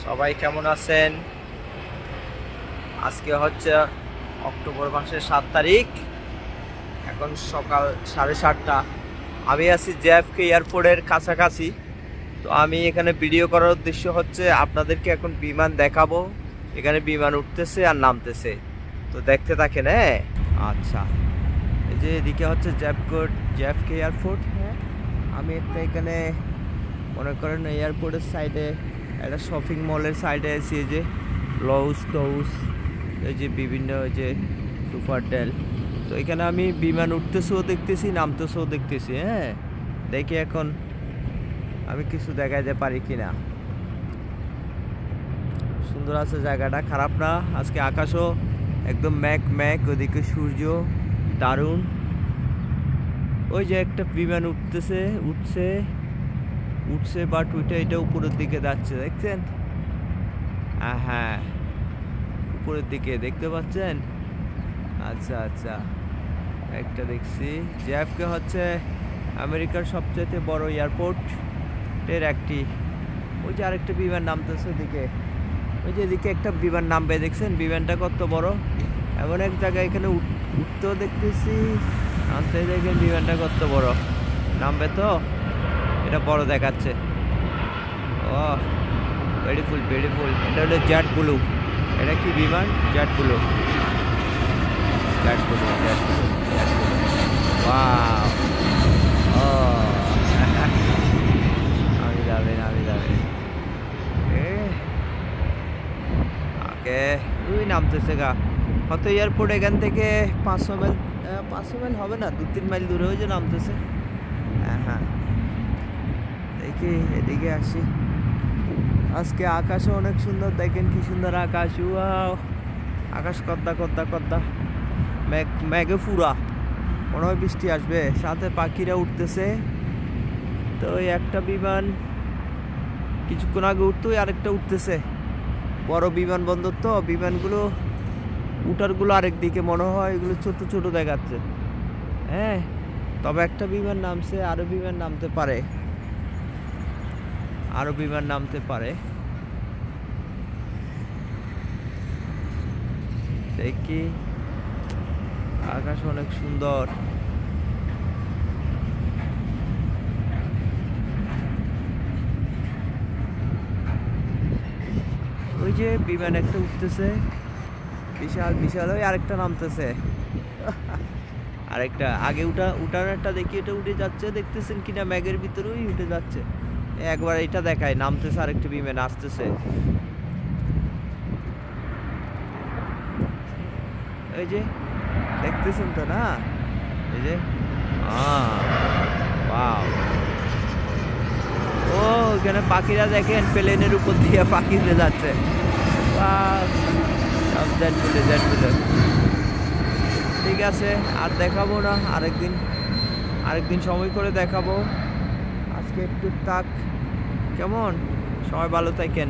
সবাই কেমন আছেন? আজকে হচ্ছে অক্টোবর মাসের 7 তারিখ। এখন সকাল 7:30। আমি আছি জেএফকে এয়ারপোর্টের কাছাকাছি। তো আমি এখানে ভিডিও করার উদ্দেশ্য হচ্ছে আপনাদেরকে এখন বিমান দেখাবো। এখানে বিমান উঠতেছে আর নামতেছে, তো দেখতে থাকেন। হ্যাঁ, আচ্ছা, এই যে এদিকে হচ্ছে জেএফকে এয়ারপোর্ট। হ্যাঁ, আমি একটা এখানে মনে করেন এয়ারপোর্টের সাইডে একটা শপিং মলের সাইডে আছি। এই যে লউস, এই যে বিভিন্ন এই যে সুপারটেল। তো এখানে আমি বিমান উঠতেছেও দেখতেছি, নামতেছেও দেখতেছি। হ্যাঁ, দেখি এখন আমি কিছু দেখাইতে পারি কিনা। সুন্দর আছে জায়গাটা, খারাপ না। আজকে আকাশও একদম ম্যাঘ, ওদিকে সূর্য দারুণ। ওই যে একটা বিমান উঠছে বাট ওইটা এটা উপরের দিকে যাচ্ছে, দেখছেন? হ্যাঁ, উপরের দিকে দেখতে পাচ্ছেন? আচ্ছা, একটা দেখছি। জেএফকে হচ্ছে আমেরিকার সবচেয়ে বড় এয়ারপোর্টের একটি। ওই যে আরেকটা বিমান নামতেছে ওদিকে, ওই যে এদিকে একটা বিমান নামবে, দেখছেন বিমানটা কত বড়? এমন এক জায়গায় এখানে উঠতেও দেখতেছি, নামতে দেখেন বিমানটা কত বড়। নামবে তো, এটা বড় দেখাচ্ছে। ও বিউটিফুল। এটা হলো জেট ব্লু। এটা কি বিমান? Jet blue. ওয়াও, ও আমি যাবেন ওকে। ওই নামতেছে গা। কত এয়ারপোর্ট এখান থেকে 500 মাইল, 500 মাইল হবে না, 2-3 মাইল দূরে ওই যে নামতেছে। হ্যাঁ, দেখি এদিকে আসি। আজকে আকাশও অনেক সুন্দর, দেখেন কি সুন্দর আকাশ। ওয়াও, আকাশ কদ্দা মেঘে পুরা, মনে হয় বৃষ্টি আসবে। সাথে পাখিরা উঠতেছে। তো ওই একটা বিমান কিছুক্ষণ আগে উঠতো, আরেকটা উঠতেছে। বড় বিমানবন্দর তো, বিমানগুলো উঠারগুলো আরেক দিকে মনে হয়, এগুলো ছোট দেখাচ্ছে। হ্যাঁ, তবে একটা বিমান নামছে, আরো বিমান নামতে পারে। দেখি, আকাশ অনেক সুন্দর। ওই যে বিমান একটা উঠতেছে, বিশাল। ওই আরেকটা নামতেছে। আরেকটা আগে উঠানেরটা দেখি, এটা উঠে যাচ্ছে, দেখতেছেন কিনা? ম্যাগের ভিতরে ওই উঠে যাচ্ছে। একবার এটা দেখায়, নামতেছে আরেকটা বিমান, আসতেছে। এই যে দেখতেছেন তো না? এই যে ওয়াও, ও এখানে পাখিরা দেখেন, প্লেনের উপর দিয়ে পাখি উড়ে যাচ্ছে। সব জেট ব্লু। ঠিক আছে, আর দেখাবো না, আরেকদিন সময় করে দেখাবো। আজকে একটু থাক, কেমন? সবাই ভালো থাকেন।